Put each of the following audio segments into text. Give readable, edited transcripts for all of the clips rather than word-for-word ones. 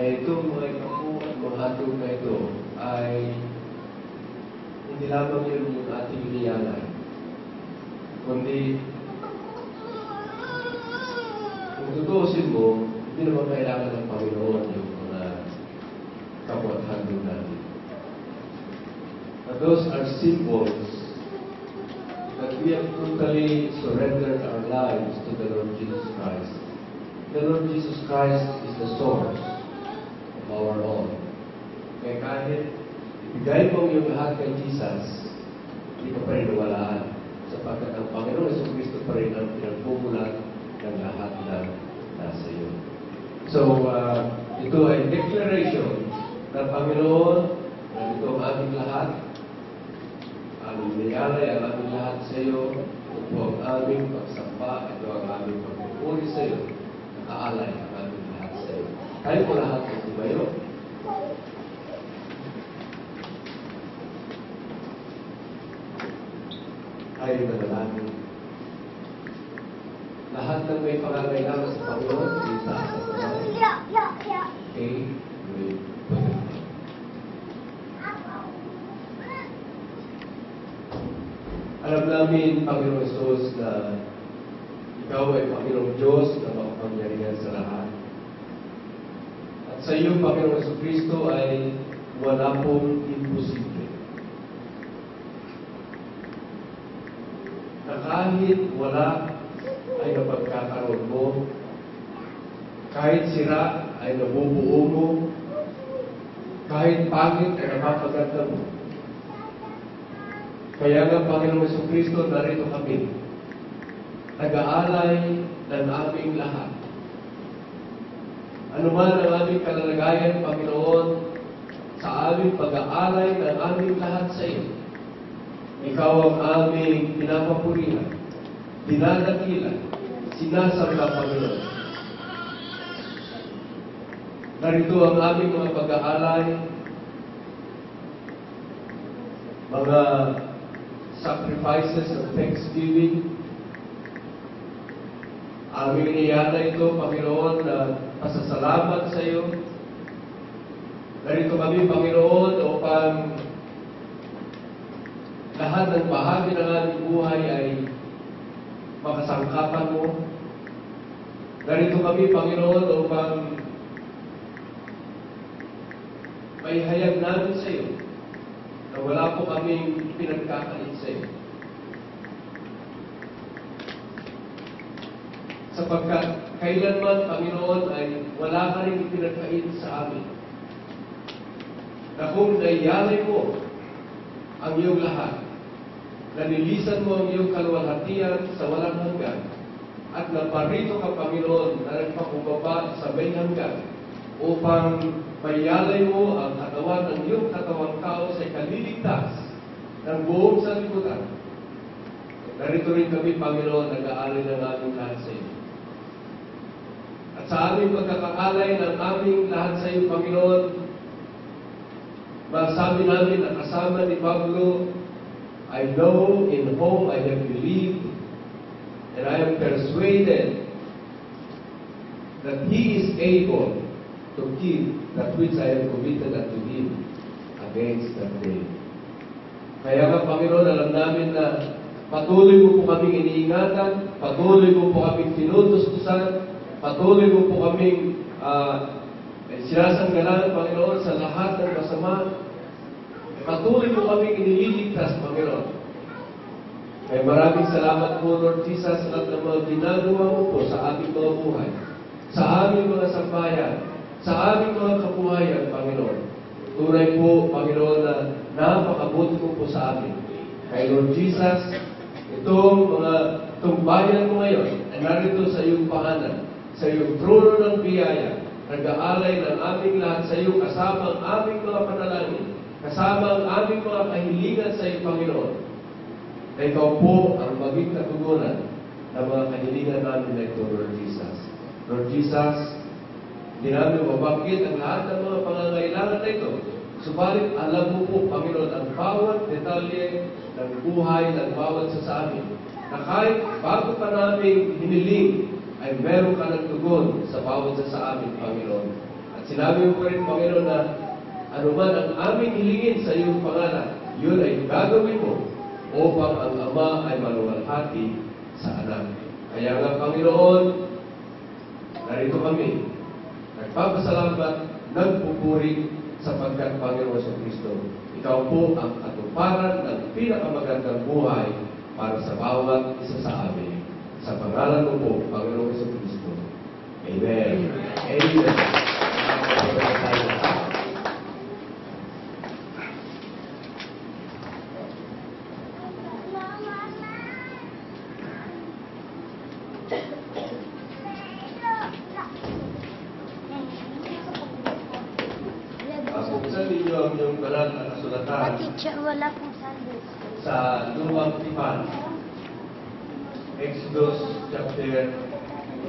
ay itong mga ikapu at mga hatog na ito ay hindi lamang yun yung ating inialay, kundi kung tutuusin mo, hindi naman kailangan ng Panginoon yung mga kapu at hatog natin. But those are symbols that we have totally surrendered our lives to the Lord Jesus Christ. The Lord Jesus Christ is the source of our all. Kaya kahit ibigay mo yung lahat kay Jesus, hindi ka pa rin nawalaan. Sapagkat ang Panginoon Jesucristo pa rin ang pinagmumulat ng lahat na nasa iyo. So, ito ay declaration ng Panginoon na ito ang aming lahat. Aming niyalay ang aming lahat sa iyo. Ito ang aming pagsamba. Ito ang aming pagpupuri sa iyo. Nakaalay ang aming lahat sa iyo. Tayo po lahat ng tumayo. Tayo manalangin. Lahat ng may pangangailangan sa Panginoon, isa sa kamay. Okay? May pagkakas. Alam namin, Panginoon Jesus, na Ikaw ay Panginoong Diyos na makapangyarihan sa lahat. At sa iyo, Panginoong Jesucristo, ay wala pong imposible. Na kahit wala ay napagkakaroon mo, kahit sira ay nabubuo mo, kahit pangit ay napapaganda mo. Kaya nga, Panginoong Jesucristo, narito kami. Nag-aalay ng aming lahat. Ano man ang aming kalalagayan, Panginoon, sa aming pag-aalay ng aming lahat sa iyo. Ikaw ang aming pinapapurihan, dinadakilan, sinasamba, Panginoon. Narito ang aming mga pag-aalay, mga sacrifices of thanksgiving. Aming iniyala ito, Panginoon, na pasasalamat sa iyo. Narito kami, Panginoon, upang lahat ng bahagi ng aming buhay ay makasangkapan mo. Narito kami, Panginoon, upang may hayag namin sa iyo na wala po kaming pinagkakalit sa iyo. Sapagkat kailanman, Panginoon, ay wala ka rin ipinagkait sa amin. Na kung naiyalay mo ang iyong lahat, nanilisan mo ang iyong kaluwalhatian sa walang hanggan, at naparito ka, Panginoon, na nagpakubaba sa may hanggan, upang maiyalay mo ang katawan ng iyong katawang tao sa ikaliligtas ng buong sanlibutan. Narito rin kami, Panginoon, nag-aalay ng aming lahat sa iyo. At sa aming pagkakaalay ng aming lahat sa iyo, Panginoon, masabi namin na kasama ni Pablo, I know, in whom I have believed, and I am persuaded that He is able to keep that which I have committed unto Him against that day. Kaya nga, Panginoon, alam namin na patuloy mo po kaming iniingatan, patuloy mo po kaming tinutustusan, patuloy mo po kaming sinasanggalan, Panginoon, sa lahat ng masama. Patuloy mo kaming inililigtas, Panginoon. Kaya maraming salamat po, Lord Jesus, sa lahat ng mga ginagawa mo po sa aming mga buhay, sa aming mga sambayan, sa aming mga kabuhayan, Panginoon. Tunay po, Panginoon, na napakabuti mo po sa amin. Kay Lord Jesus, itong bayan mo ngayon ay narito sa iyong pangalan, sa iyong trono ng biyaya, nag-aalay ng aming lahat sa iyo, kasama ang aming mga panalangin, kasama ang aming mga kahilingan sa iyo, Panginoon. Na ikaw po ang maging katugunan ng mga kahilingan namin na ito, Lord Jesus. Lord Jesus, hindi namin mabanggit ang lahat ng mga pangangailangan na ito. Subalit, alam mo po, Panginoon, ang bawat detalye ng buhay ng bawat sa amin. Na kahit bago pa namin hiniling, ay meron ka ng tugon sa bawat sa amin, Panginoon. At At sinabi mo pa rin, Panginoon, na anuman ang aming hilingin sa iyong pangalan, yun ay gagawin mo upang ang Ama ay maluwalhati sa Anak. Kaya nga, Panginoon, narito kami. Nagpapasalamat, nagpupuri sapagkat Panginoon sa Kristo. Ikaw po ang katuparan ng pinakamagandang buhay para sa bawat isa sa amin. Sa pangalan mo po, Panginoon sa Kristo. Amen. Amen. Buksan ninyo ang inyong banal na kasulatan Teacher, wala pong Sunday. sa Lumang Tipan, Exodus chapter 15.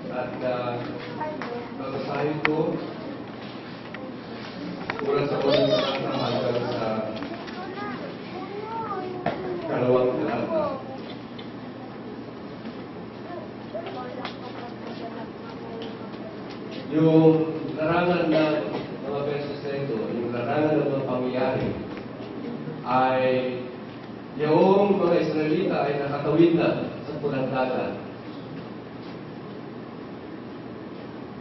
At babasahin ko mula sa unang talata hanggang sa kalawang talata. Yung larangan ng mga verses na ito, yung larangan ng mga pangyayari, ay yung mga Israelita ay nakatawid na sa pulang dagat.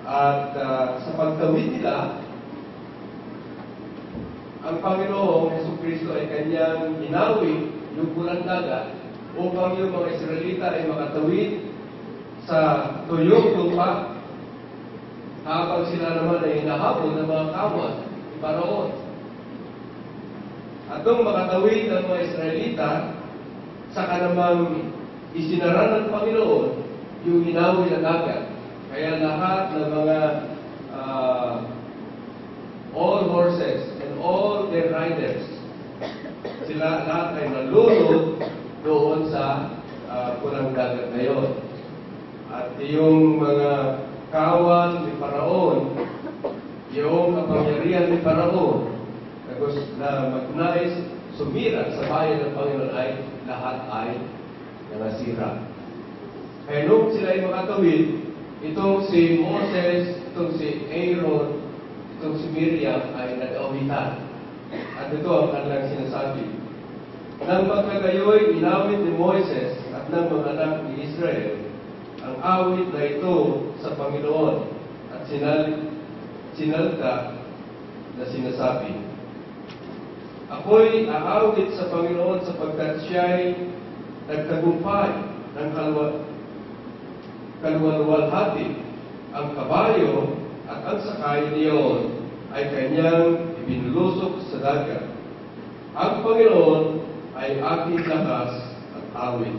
At sa pagtawid nila, ang Panginoong Jesucristo ay kanyang inawi yung pulang dagat upang yung mga Israelita ay makatawid sa tuyong lupa habang sila naman ay hinahabol ng mga kawat ni Paraon. At nung makatawid ng mga Israelita, saka namang isinara ng Panginoon yung inawi na dagat. Kaya lahat ng mga all horses and all their riders, sila lahat ay nalunod doon sa pulang dagat na yun. At yung mga kawal ni Paraon, yung kapangyarihan ni Paraon, na magnais sumira sa bayan ng Panginoon ay lahat ay nangasira. Kaya nung sila ay makatawid, itong si Moses, itong si Aaron, itong si Miriam ay nag-awitan. At ito ang kanilang sinasabi. Nang magkagayoy, inawit ni Moises at ng mga anak ni Israel ang awit na ito sa Panginoon at sinalta na sinasabi, ako'y aawit sa Panginoon sapagkat siya'y nagtagumpay ng kaluwalhati. Ang kabayo at ang sakay niyon ay kanyang ibinlusok sa dagat. Ang Panginoon ay aking lakas at awit,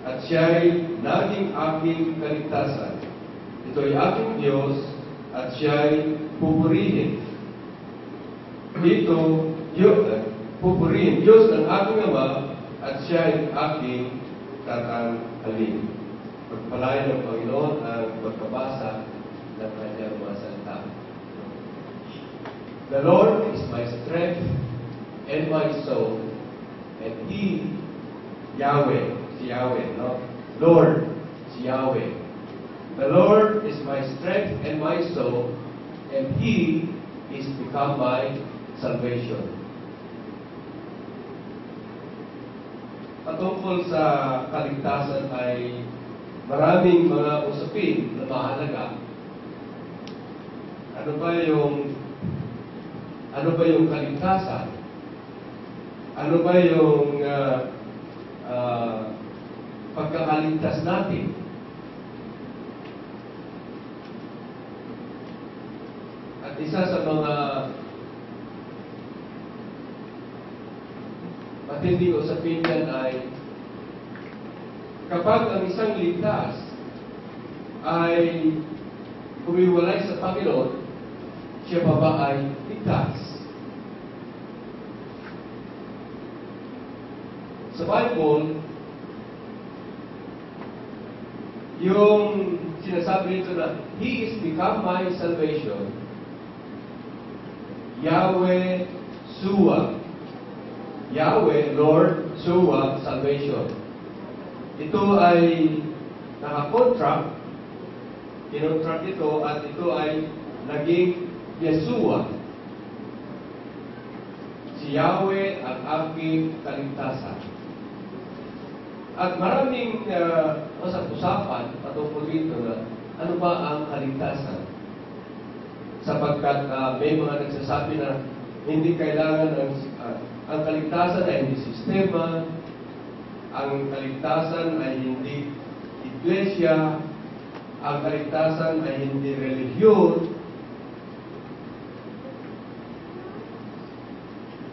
at siya'y naging aking kaligtasan. Ito'y aking Diyos, at siya'y pupurihin. Dito, pupurihin Diyos ng aking Ama, at siya'y aking tatanghalin. Pagpalain ng Panginoon ang pagkabasa ng kanyang mga salita. The Lord is my strength and my soul, and He, Yahweh, si Yahweh, no? Lord, si Yahweh. The Lord is my strength and my soul, and He is become my salvation. Patungkol sa kaligtasan ay maraming mga usapin na mahalaga. Ano ba yung kaligtasan? Ano ba yung pagkakaligtas natin? At isa sa mga matinding usapin yan ay kapag ang isang ligtas ay humiwalay sa Panginoon, siya pa ba ay ligtas? Sa Bible, yung sinasabi nito na, He is become my salvation, Yahweh Suwa, Yahweh, Lord, Yeshua, Salvation. Ito ay nakakontract, kinontract ito, at ito ay naging Yeshua. Si Yahweh ang aking kaligtasan. At maraming usapan patungkol dito na ano ba ang kaligtasan. Sapagkat may mga nagsasabi na hindi kailangan ang kaligtasan ay hindi sistema, ang kaligtasan ay hindi iglesia, ang kaligtasan ay hindi relihiyon.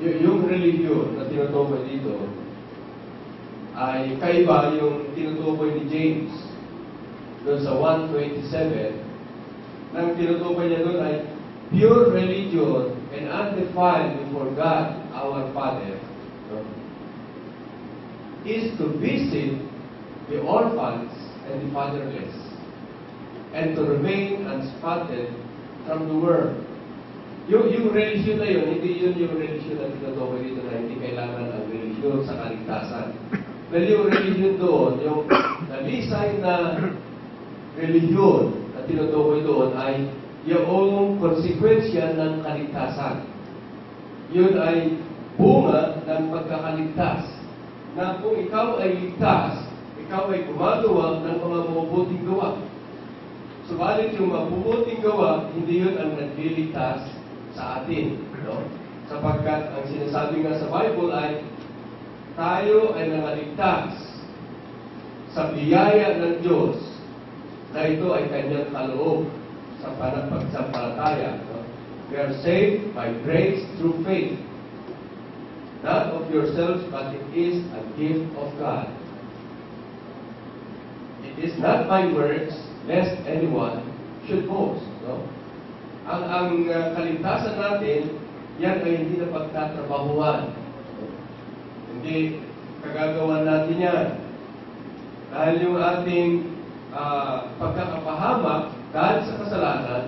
Yung relihiyon na tinutukoy dito ay kaiba yung tinutukoy ni James doon sa 1:27. Nang tinutukoy niya doon ay pure religion and undefiled before God, our Father, is to visit the orphans and the fatherless, and to remain unspotted from the world. Yung religion na yun, hindi yun yung religion na tinutukoy dito na hindi kailangan ang religion sa kaligtasan. Dahil yung religion doon, yung nalisay na religion na tinutukoy doon ay yung konsekwensya ng kaligtasan. Yun ay bunga ng pagkakaligtas. Na kung ikaw ay ligtas, ikaw ay gumagawa ng mga mabubuting gawa. Subalit yung mabubuting gawa, hindi yun ang nagliligtas sa atin. No? Sapagkat ang sinasabi nga sa Bible ay tayo ay nangaligtas sa biyaya ng Diyos na ito ay kanyang kaloob sa panagpagsampalataya. No? We are saved by grace through faith. Not of yourselves, but it is a gift of God. It is not by works, lest anyone should boast. No? Ang kaligtasan natin, yan ay hindi na pagtatrabahuan. Hindi kagagawan natin yan. Dahil yung ating pagkakapahamak dahil sa kasalanan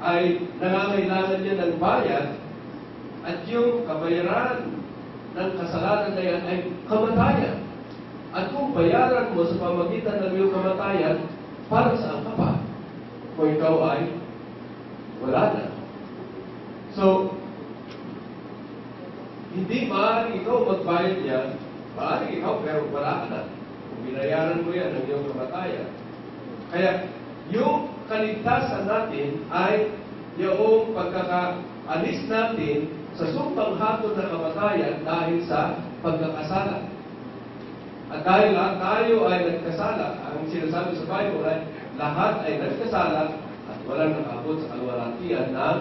ay nangangailangan niya ng bayad, at yung kabayaran ng kasalanan na yan ay kamatayan. At kung bayaran mo sa pamagitan ng iyong kamatayan, para saan ka pa? Kung ikaw ay wala na. So, hindi maaaring ikaw magbayad yan, maaaring ikaw pero wala ka na. Kung binayaran mo yan ng iyong kamatayan. Kaya, yung kaligtasan natin ay yung pagkakaalis natin sa sumpang hatol na kamatayan dahil sa pagkakasala. At dahil tayo ay nagkasala, ang sinasabi sa Bible ay lahat ay nagkasala at walang nakabot sa kaluwalhatian ng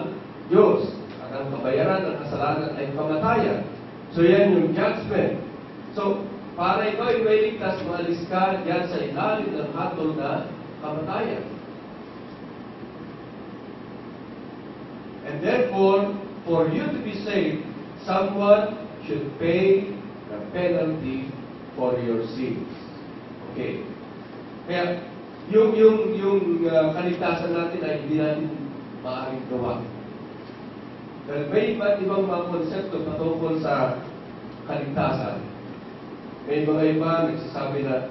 Diyos. At ang kabayaran ng kasalanan ay kamatayan. So yan yung judgment. So, para ikaw ay may ligtas, maalis ka yan sa ilalim ng hatol na kamatayan. And therefore, for you to be saved, someone should pay the penalty for your sins. Okay. Kaya, yung kaligtasan natin ay hindi natin maaaring gawa. Dahil may iba't ibang mga konsepto patungkol sa kaligtasan. May mga iba nagsasabi na,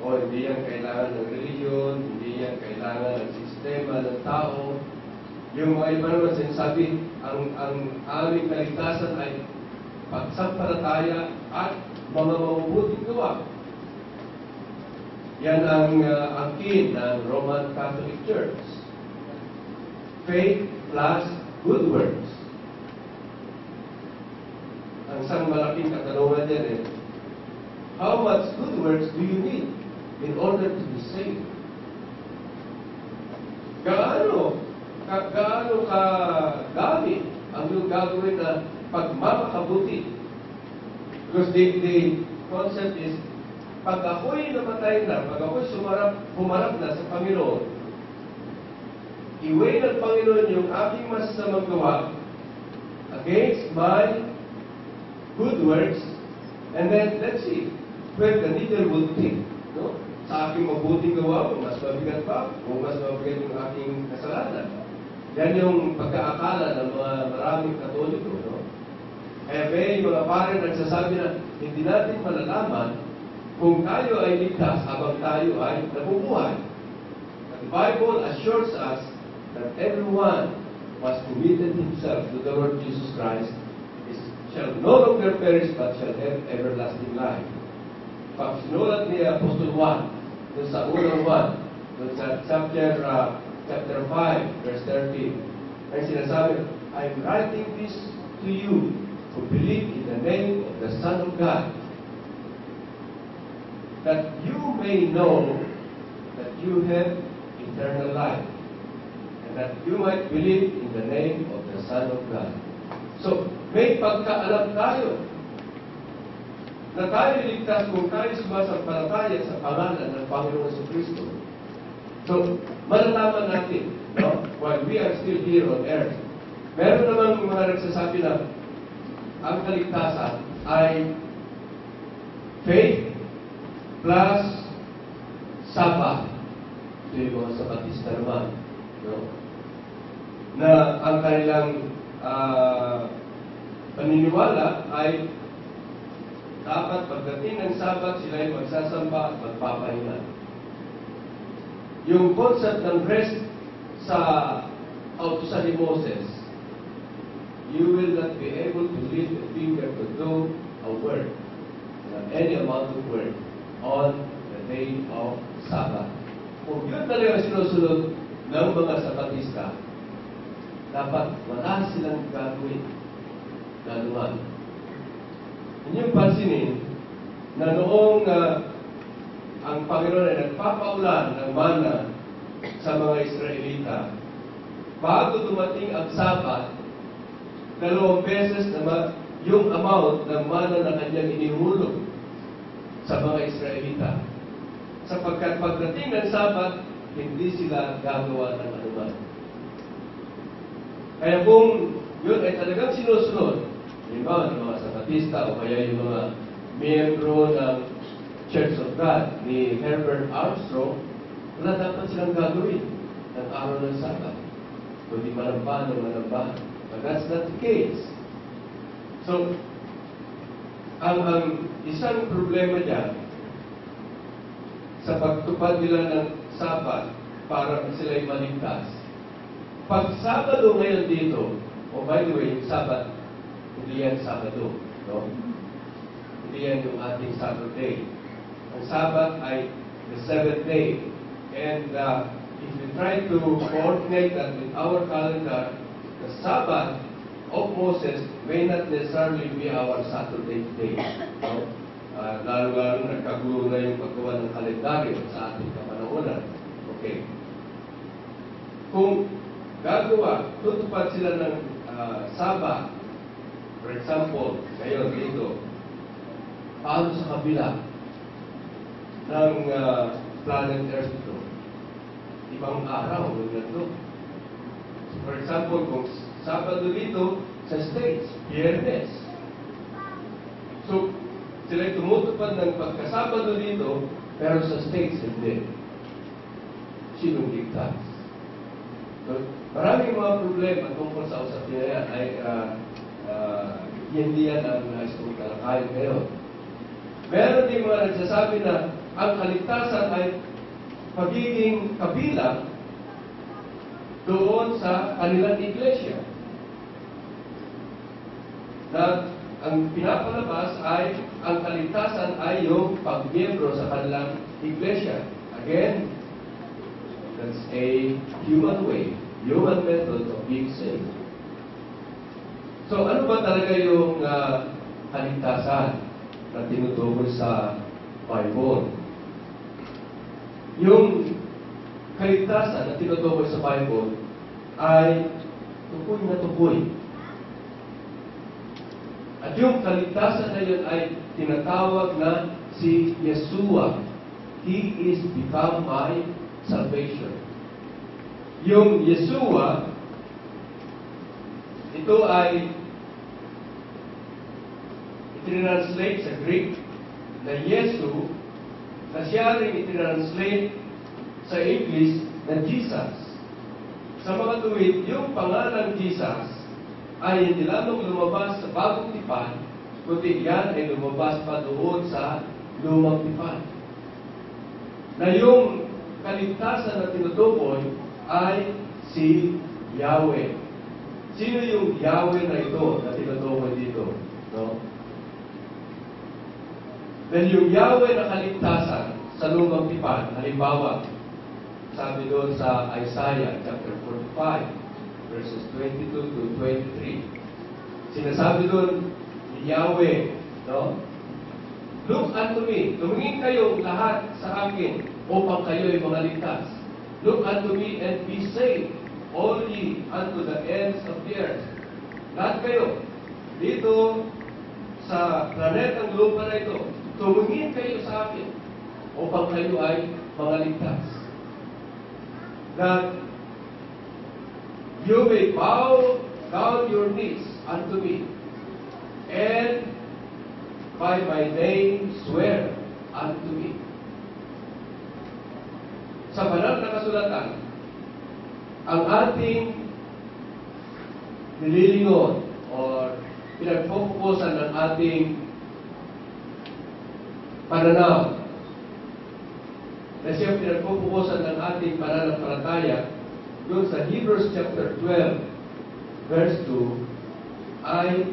hindi yan kailangan ng religion, hindi yan kailangan ng sistema ng tao. Yung mga iba naman sinasabi, ang aming kaligtasan ay pagsampalataya at mga mabubuting gawa. Yan ang angkin ng Roman Catholic Church. Faith plus good works. Ang isang malaking katanungan yan how much good works do you need in order to be saved? Gaano ka gamit ang iyong gagawin na pagmamakabuti? Because the concept is, pag ako'y namatay na, pag ako'y humarap na sa Panginoon, iway ng Panginoon yung aking masasamang gawa against my good works, and then let's see where the needle will take. No? Sa aking mabuting gawa, kung mas mabigat pa, kung mas mabigat yung aking kasalanan. Yan yung pagkaakala ng mga maraming Katoliko. No? Kaya may mga pare nagsasabi na hindi natin malalaman kung tayo ay ligtas habang tayo ay nabubuhay. The Bible assures us that everyone who has committed himself to the Lord Jesus Christ shall no longer perish but shall have everlasting life. Pag sinulat ni Apostol Juan, dun sa unang Juan, dun sa chapter 5, verse 13, ay sinasabi, I'm writing this to you who believe in the name of the Son of God, that you may know that you have eternal life, and that you might believe in the name of the Son of God. So, may pagkaalam tayo na tayo ligtas kung tayo sumasampalataya sa pangalan ng Panginoon Jesucristo. So, malalaman natin, no, while we are still here on earth, meron naman mga nagsasabi na ang kaligtasan ay faith plus Sabbath. Ito yung mga Sabatista naman, no? Na ang kanilang paniniwala ay dapat pagdating ng Sabat sila ay magsasamba at magpapahinga. Yung concept ng rest sa kautusan ni Moses, you will not be able to lift a finger to do a work, any amount of work, on the day of Sabbath. Kung yun talaga sinusunod ng mga Sabatista, dapat wala silang gagawin na naman. Inyong pansinin na noong ang Panginoon ay nagpapaulan ng mana sa mga Israelita, bago dumating ang Sabat, 2 beses na yung amount ng mana na kanyang inihulog sa mga Israelita. Sapagkat pagdating ng Sabat, hindi sila gagawa ng anuman. Kaya kung yun ay talagang sinusunod, halimbawa ng mga Sabatista o kaya yung mga miyembro ng Church of God ni Herbert Armstrong, wala dapat silang gagawin ng araw ng Sabat. Kundi manambahan o manambahan. But that's not the case. So, ang isang problema dyan, sa pagtupad nila ng Sabat para sila'y maligtas, pag Sabado ngayon dito, by the way, Sabat, hindi yan Sabado, no? Hindi yan yung ating Saturday. Ang Sabat ay the 7th day. And if we try to coordinate that with our calendar, the Sabbath of Moses may not necessarily be our Saturday day. No? Lalo-lalo nagkagulo na yung paggawa ng kalendaryo sa ating kapanahonan. Okay. Kung gagawa, tutupad sila ng Sabbath, for example, ngayon dito, paano sa kabila ng planet Earth ito? Ibang araw yung nandun. For example, kung Sabado dito, sa States, Biyernes. So, sila tumutupad ng pagkasabado dito, pero sa States, hindi. Sinong ligtas? So, maraming mga problema tungkol sa usapin na yan ay hindi yan ang nais kong talakayin ngayon. Meron din mga nagsasabi na ang kaligtasan ay pagiging kabilang doon sa kanilang iglesia. Na ang pinapalabas ay ang kaligtasan ay yung pagmiyembro sa kanilang iglesia. Again, that's a human way, human method of being saved. So, ano ba talaga yung kaligtasan na tinutukoy sa Bible? Yung kaligtasan na tinutukoy sa Bible ay tukoy na tukoy. At yung kaligtasan na yun ay tinatawag na si Yeshua. He is become my salvation. Yung Yeshua, ito ay itinranslate sa Greek na Yesu, na siya rin itinranslate sa English na Jesus. Sa mga tuwid, yung pangalan Jesus ay hindi lamang lumabas sa bagong tipan, kundi yan ay lumabas pa doon sa lumang tipan. Na yung kaligtasan na tinutukoy ay si Yahweh. Sino yung Yahweh na ito na tinutukoy dito? No? Dahil yung Yahweh na kaligtasan sa lumang tipan, halimbawa, sabi doon sa Isaiah chapter 45, verses 22 to 23. Sinasabi doon ni Yahweh, no? Look unto me, tumingin kayong lahat sa akin upang kayo ay magaligtas. Look unto me and be saved, all ye unto the ends of the earth. Lahat kayo, dito sa planetang lupa na ito, tumingin kayo sa akin upang kayo ay magaligtas. That you may bow down your knees unto me, and by my name swear unto me. Sa banal na kasulatan, ang ating nililingon or pinagfokusan ng ating pananaw, na siya pinagpupukusan ng ating pananampalataya doon sa Hebrews chapter 12, verse 2, ay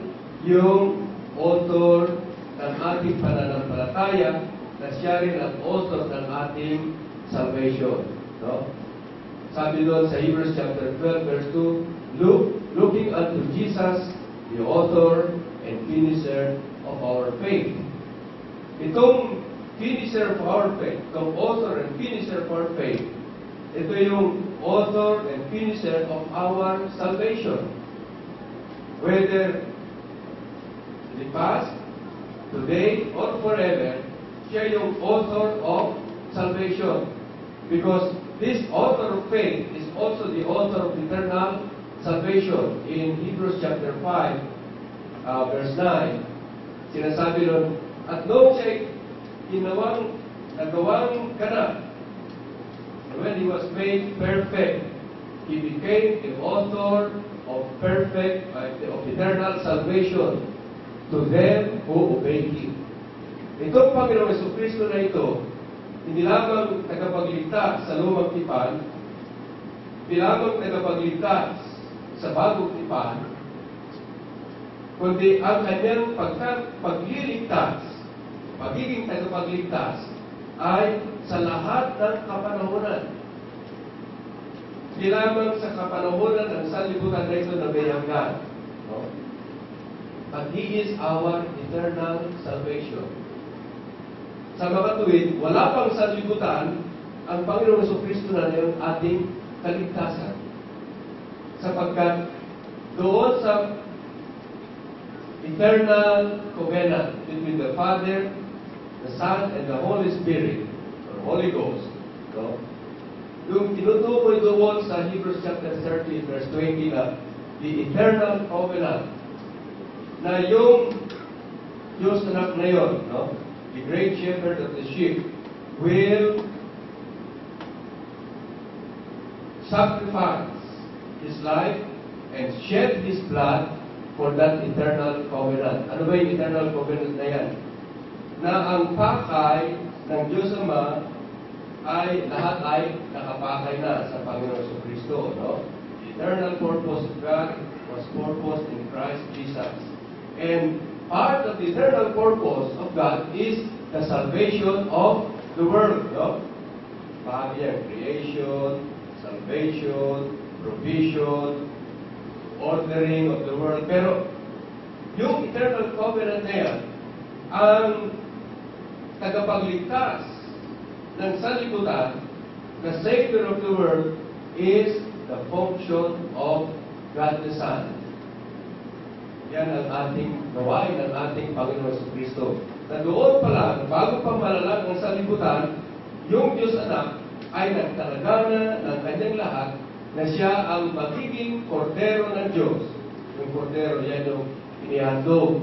yung author ng ating pananampalataya na siya rin ang author ng ating salvation. No? Sabi doon sa Hebrews chapter 12, verse 2, looking unto Jesus, the author and finisher of our faith. Itong finisher of our faith, itong author and finisher of our faith, ito yung author and finisher of our salvation. Whether in the past, today, or forever, siya yung author of salvation. Because this author of faith is also the author of eternal salvation. In Hebrews chapter 5, verse 9, sinasabi nun, at noong siya nagawang ganap, when he was made perfect, he became the author of perfect, of eternal salvation to them who obey him. Itong Panginoong Jesucristo na ito, hindi lamang tagapagligtas sa lumang tipan, hindi lamang tagapagligtas sa bagong tipan, kundi ang kanyang pagliligtas, pagiging tagapagligtas, ay sa lahat ng kapanahunan. Hindi lamang sa kapanahunan ng sanlibutan na ito na may hanggan. No? But He is our eternal salvation. Sa mga tuwid, wala pang sanlibutan, ang Panginoong Jesucristo na yung ating kaligtasan. Sapagkat doon sa eternal covenant between the Father, the Son, and the Holy Spirit, or Holy Ghost, no? Yung tinutukoy doon sa Hebrews chapter 13, verse 20 na the eternal covenant, na yung Diyos anak na yun, no? The great shepherd of the sheep will sacrifice His life and shed His blood for that eternal covenant. Ano ba yung eternal covenant na yan? Na ang pakay ng Diyos Ama ay lahat ay nakapakay na sa Panginoon Jesucristo. No? The eternal purpose of God was purposed in Christ Jesus. And part of the eternal purpose of God is the salvation of the world. No? Bahagi yan, creation, salvation, provision, ordering of the world. Pero yung eternal covenant na yan, ang tagapagligtas ng sanlibutan, the Savior of the world, is the function of God the Son. Yan ang ating gawain ng ating Panginoon Jesucristo. Na doon pa lang, bago pa malalang ang sanlibutan, yung Diyos Anak ay nagtalagana ng kanyang lahat na siya ang magiging kordero ng Diyos. Yung kordero, yan yung inihandog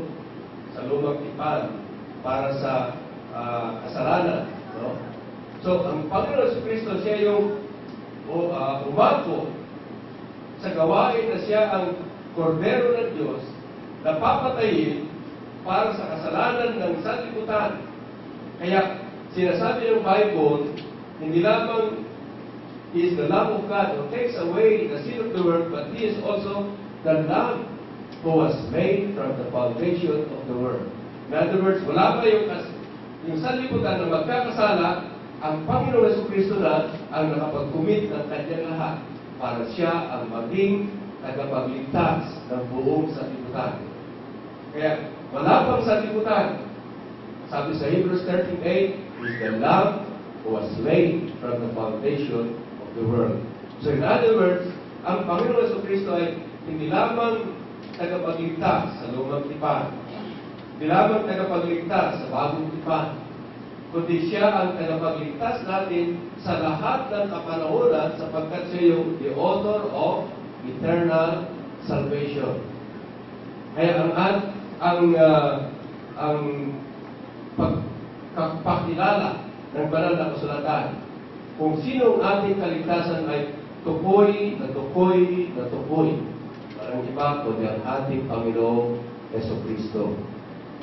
sa lumang tipan para sa kasalanan. No? So, ang Panginoon Jesucristo, siya yung umako sa gawain na siya ang kordero ng Diyos na papatayin para sa kasalanan ng sanlibutan. Kaya sinasabi ng Bible, hindi lamang He is the Lamb of God who takes away the sin of the world, but He is also the Lamb who was made from the foundation of the world. In other words, wala pa yung sanlibutan na magkakasala, ang Panginoon Jesucristo na ang nakapag-commit ng kanyang lahat para siya ang maging tagapagligtas ng buong sanlibutan. Kaya wala pang sanlibutan. Sabi sa Hebrews 13:8, is the Lamb who was made from the foundation of the world. So in other words, ang Panginoon Jesucristo ay hindi lamang tagapagligtas sa lumang tipan, hindi lamang tagapagligtas sa bagong tipan, kundi siya ang tagapagligtas natin sa lahat ng kapanahonan sapagkat siya yung the author of eternal salvation. Kaya ang pagpakilala ng banal na kasulatan kung sino ang ating kaligtasan ay tukoy na tukoy na tukoy. Parang iba kundi ang ating Panginoong Jesucristo.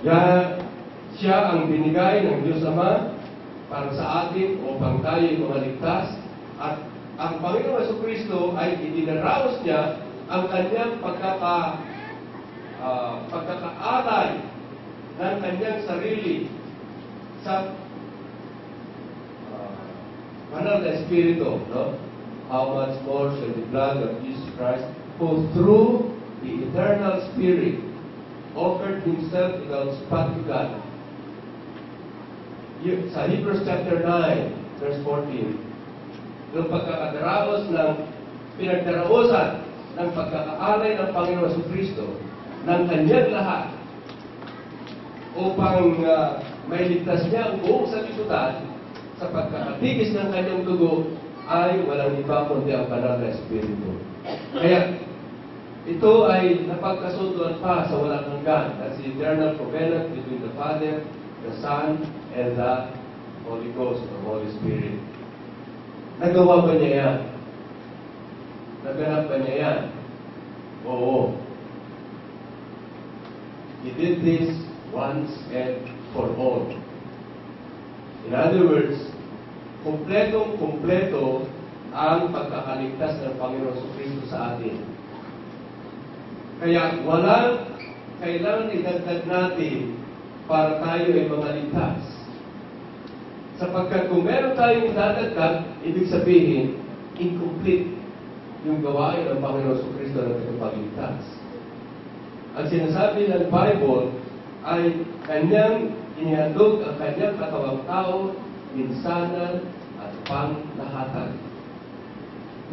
Kaya siya ang binigay ng Diyos Ama para sa atin upang tayo'y maligtas. At ang Panginoong Jesucristo ay idinaraos niya ang kanyang pagkakaalay ng kanyang sarili sa banal na Espiritu. No? How much more shall the blood of Jesus Christ, who through the eternal Spirit offered Himself without spot to God. Sa Hebrews chapter 9, verse 14, yung pinagdaraosan ng pagkakaalay ng Panginoon Jesucristo ng kanyang lahat upang may ligtas niya ang buong sanlibutan sa pagkakatigis ng kanyang dugo ay walang iba kundi ang banal na Espiritu. Kaya ito ay napagkasunduan pa sa walang hanggan. That's the eternal covenant between the Father, the Son, and the Holy Ghost, the Holy Spirit. Nagawa ba niya yan? Naganap ba niya yan? Oo. He did this once and for all. In other words, kumpletong-kumpleto ang pagkakaligtas ng Panginoon Jesucristo sa atin. Kaya walang kailangan idagdag natin para tayo ay mga ligtas. Sapagkat kung meron tayong idadagdag, ibig sabihin, incomplete yung gawain ng Panginoon Jesucristo na tagapagligtas. Ang sinasabi ng Bible ay kanyang inihandog ang kanyang katawang tao minsanan at panglahatan.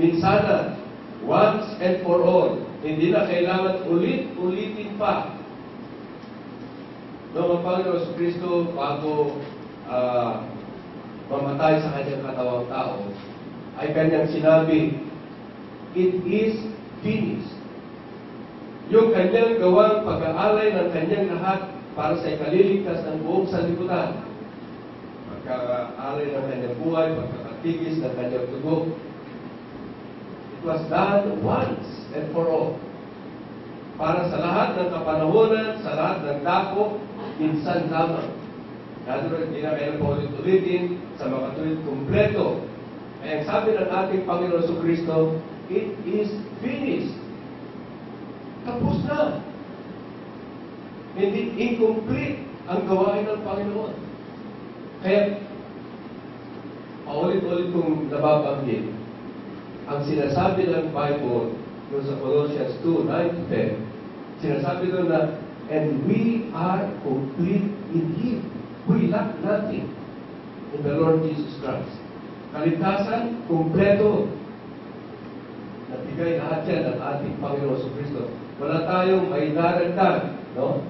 Minsanan, once and for all. Hindi na kailangan ulit-ulitin pa. Noong ang Panginoon Jesucristo bago mamatay sa kanyang katawang tao, ay kanyang sinabi, it is finished. Yung kanyang gawang pag-aalay ng kanyang lahat para sa ikaliligtas ng buong sanlibutan. Pagkaalay ng kanyang buhay, pagkakatigis ng kanyang dugo. It was done once and for all. Para sa lahat ng kapanahonan, sa lahat ng dako, minsan lamang. Lalo hindi na kailan pa ulit-ulitin sa makatuwid kumpleto. Kaya sabi ng ating Panginoon Jesucristo, it is finished. Tapos na. Hindi incomplete ang gawain ng Panginoon. Kaya, paulit-ulit kong nababanggit, ang sinasabi ng Bible doon sa Colossians 2:9-10, sinasabi doon na, and we are complete in Him. We lack nothing in the Lord Jesus Christ. Kaligtasan, kumpleto. Nabigay lahat yan ng ating Panginoon Jesucristo. Wala tayong may daragdag, no?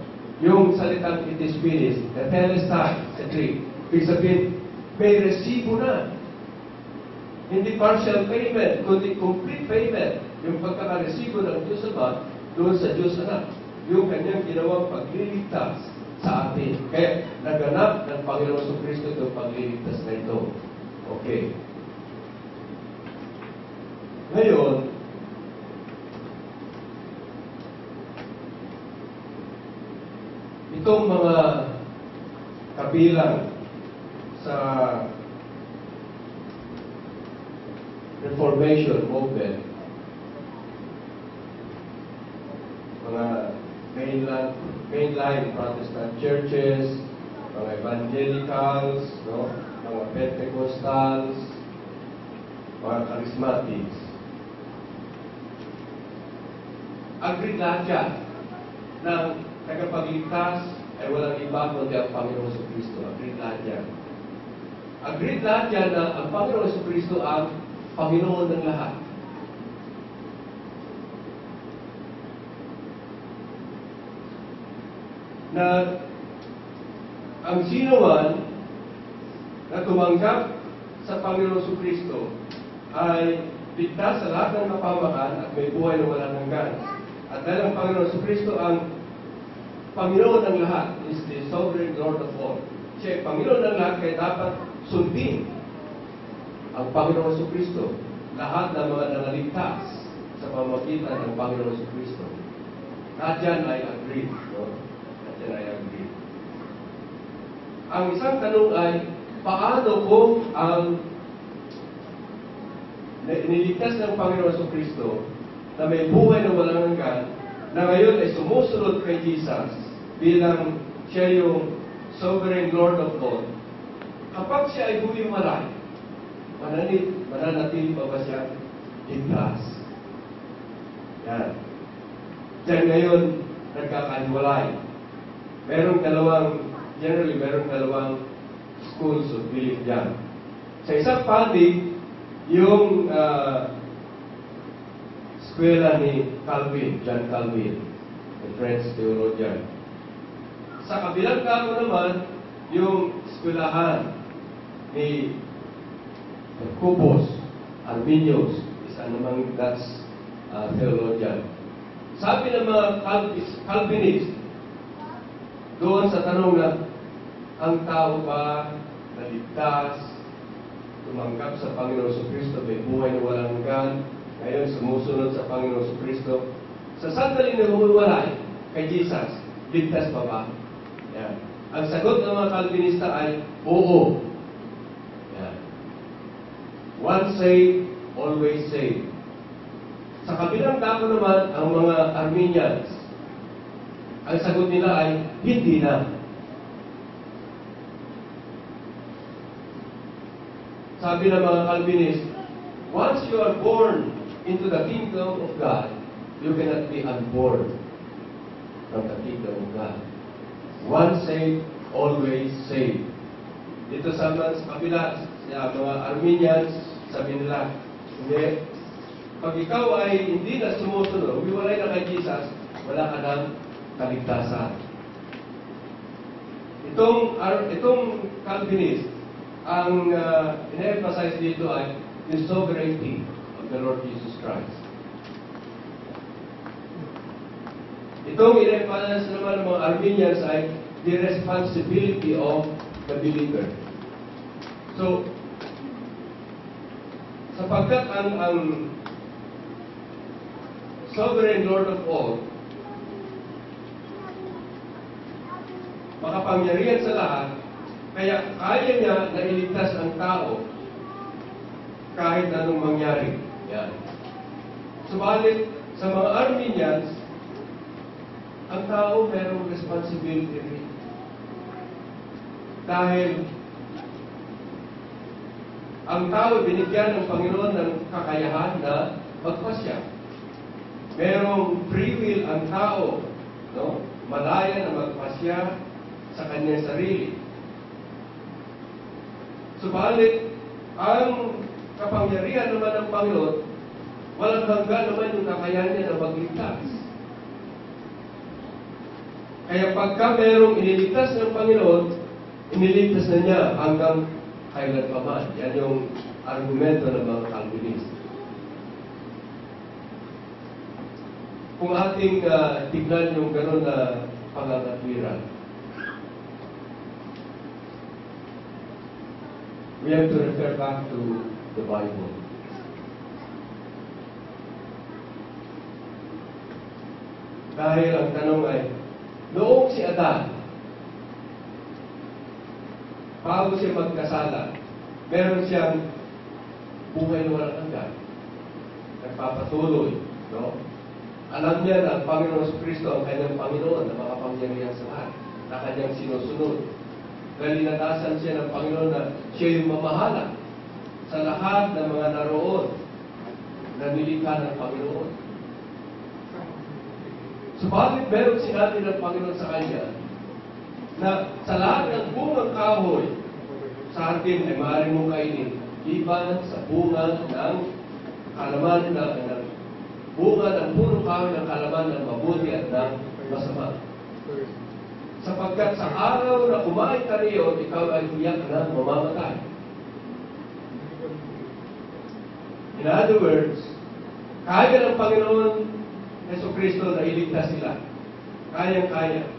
Yung salitang it is finished, the telestai, sa Greek, ibig sabihin, may resibo na. Hindi partial payment, kundi complete payment. Yung pagkakaresibo ng Diyos Ama, doon sa Diyos Anak. Yung kanyang ginawang pagliligtas sa atin. Kaya naganap ng Panginoon Jesucristo itong pagliligtas na ito. Okay. Ngayon, itong mga kabilang sa Reformation movement, mga mainline Protestant churches, mga evangelicals, no? Mga Pentecostals, mga charismatics. Agree lahat yan ng tagapagligtas ay walang iba kundi ang Panginoon Jesucristo. Agree lahat yan. Agree lahat yan na ang Panginoon Jesucristo ang Panginoon ng lahat. Na ang sino man na tumanggap sa Panginoon Jesucristo ay ligtas sa lahat ng kapamakan at may buhay na walang hanggan. At dahil ang Panginoon Jesucristo ang Panginoon ng lahat, is the sovereign Lord of all. Siya ay Panginoon ng lahat, kaya dapat sundin ang Panginoon Jesucristo. Lahat ng mga nangaligtas sa pamamagitan ng Panginoon Jesucristo. Lahat yan ay agree. No? Lahat yan ay agree. Ang isang tanong ay, paano kung ang niligtas ng Panginoon Jesucristo na may buhay na walang hanggan, na ngayon ay sumusunod kay Jesus bilang siya yung sovereign Lord of all, kapag siya ay humiwalay, mananatili pa ba siya ligtas? Yan. Diyan ngayon, nagkakahiwalay. Generally, merong dalawang schools of belief dyan. Sa isang panig, yung eskwela ni Calvin, John Calvin, the French theologian. Sa kabilang kamo naman, yung eskwelahan ni Cubos, Arminius, isa namang Dutch theologian. Sabi ng mga Calvinist, doon sa tanong na, ang tao ba naligtas, tumanggap sa Panginoon Jesucristo, may buhay na walang hanggan, ngayon sumusunod sa Panginoon Jesucristo, sa sandali na humiwalay kay Jesus, ligtas pa ba? Yan. Ang sagot ng mga Calvinista ay, oo. Yan. Once saved, always saved. Sa kabilang dako naman, ang mga Arminians, ang sagot nila ay, hindi na. Sabi ng mga Calvinist, once you are born into the kingdom of God, you cannot be unborn from the kingdom of God. Once saved, always saved. Dito sa kabila, sa mga Arminians, sabi nila, hindi, pag ikaw ay hindi na sumusunod, humiwalay na kay Jesus, wala ka ng kaligtasan. Itong Calvinist, ang ina-emphasize dito ay the sovereignty of the Lord Jesus Christ. Itong ina-emphasize naman ng mga Arminians ay the responsibility of the believer. So, sapagkat ang sovereign Lord of all, makapangyarihan sa lahat, kaya kaya niya na iligtas ang tao kahit anong mangyari. Yan. Subalit, sa mga Arminians, ang tao merong responsibility rin. Dahil ang tao binigyan ng Panginoon ng kakayahan na magpasya. Merong free will ang tao, no? Malaya na magpasya sa kanyang sarili. Subalit, ang kapangyarihan naman ng Panginoon, walang hanggan naman yung kakayahan niya na magligtas. Kaya pagka merong iniligtas ng Panginoon, iniligtas na niya hanggang kailan pa man. Yan yung argumento ng mga Calvinist. Kung ating tignan yung gano'n na pangangatwiran, we have to refer back to the Bible. Dahil ang tanong ay, noong si Adan, bago siya magkasala, meron siyang buhay na walang hanggan. Nagpapatuloy, no? Alam niya na ang Panginoon Kristo ang kanyang Panginoon na makapangyarihan sa lahat, na kanyang sinusunod. Galinatasan siya ng Panginoon na siya yung mamahala sa lahat ng mga naroon na nilikha ng Panginoon. Subalit meron sinabi ng Panginoon sa kanya na sa lahat ng bungang kahoy sa hardin ay maaari mong kainin, iban sa bunga ng kalaman ng bunga ng punong kahoy ng kalaman ng mabuti at ng masama. Sapagkat sa araw na kumain ka riyon, ikaw ay tiyak na mamamatay. In other words, kaya ng Panginoon Jesucristo na iligtas sila. Kayang-kaya.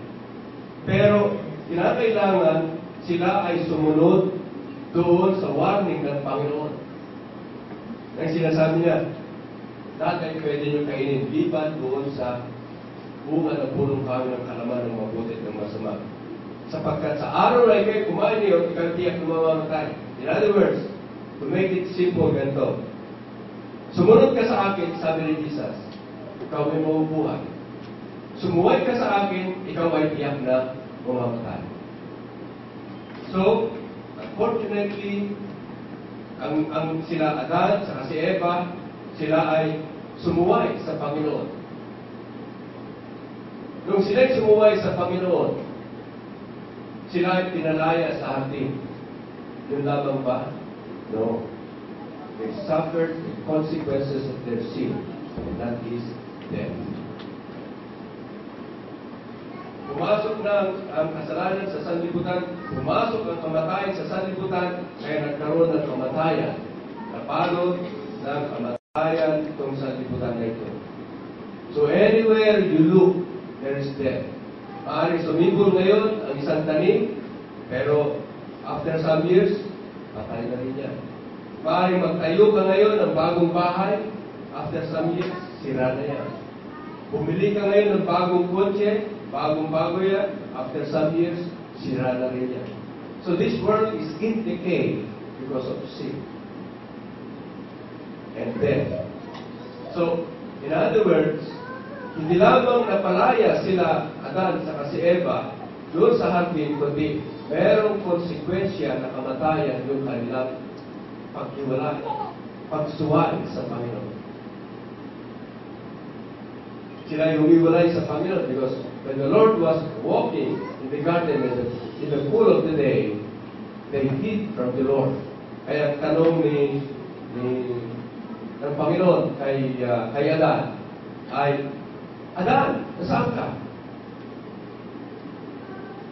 Pero, kinakailangan sila ay sumunod doon sa warning ng Panginoon. Ang sinasabi niya, lahat ay pwede nyo kainin, liban doon sa bunga ng punong kahoy ng kalaman ng mabuti at ng masama. Sapagkat sa araw na kayo kumain niyo, ikaw tiyak na mamamatay. In other words, to make it simple, ganito. Sumunod ka sa akin, sabi ni Jesus, ikaw ay mabubuhay. Sumuway ka sa akin, ikaw ay tiyak na mamamatay. So, unfortunately, ang sila Adan, saka si Eva, sila ay sumuway sa Panginoon. Nung sila'y sumuway sa Panginoon, sila ay pinalaya sa hardin. Yun lamang ba? No. They suffered the consequences of their sin, and that is death. Pumasok na ang kasalanan sa sanlibutan, pumasok ang kamatayan sa sanlibutan, kaya nagkaroon ng kamatayan. Napalod ng kamatayan itong sanlibutan na ito. So anywhere you look, there is death. Maaaring sumibol ngayon ang isang tanim, pero after some years, patay na rin yan. Maaaring magtayo ka ngayon ng bagong bahay, after some years, sira na yan. Bumili ka ngayon ng bagong kotse, bagong-bago yan, after some years, sira na rin yan. So this world is in decay because of sin and death. So, in other words, hindi lamang napalaya sila, Adan sa si Eva, doon sa hardin, kundi merong konsekwensya na kamatayan yung kanilang paghiwalay, pagsuway sa Panginoon. Sila ay humiwalay sa Panginoon because when the Lord was walking in the garden in the cool of the day, they hid from the Lord. Kaya tanong ng Panginoon kay Adan ay, Adan, nasaan ka?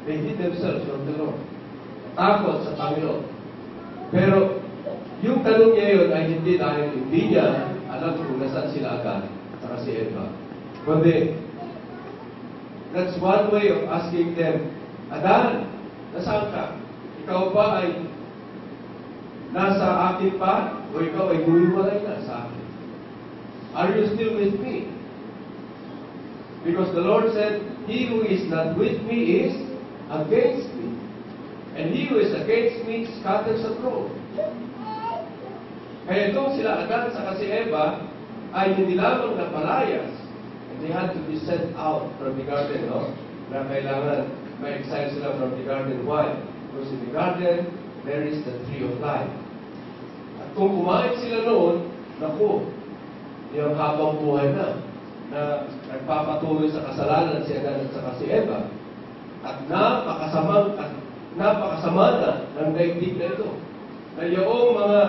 They hid themselves from the Lord. Takot sa Panginoon. Pero, yung tanong niya yun ay hindi dahil hindi niya alam kung nasaan sila Adan at si Eva. Kundi, that's one way of asking them, Adan, nasaan ka? Ikaw ba ay nasa akin pa? O ikaw ay humiwalay na sa akin? Are you still with me? Because the Lord said, he who is not with me is against me. And he who is against me scatters abroad. Kaya itong sila Adan sa si Eva ay hindi lamang napalayas. And they had to be sent out from the garden, no? Na kailangan ma-exile sila from the garden. Why? Because in the garden, there is the tree of life. At kung kumain sila noon, naku, yung habang buhay na nagpapatuloy sa kasalanan si Adan at saka si Eva. At napakasama na ng daigdig na ito. Na yung mga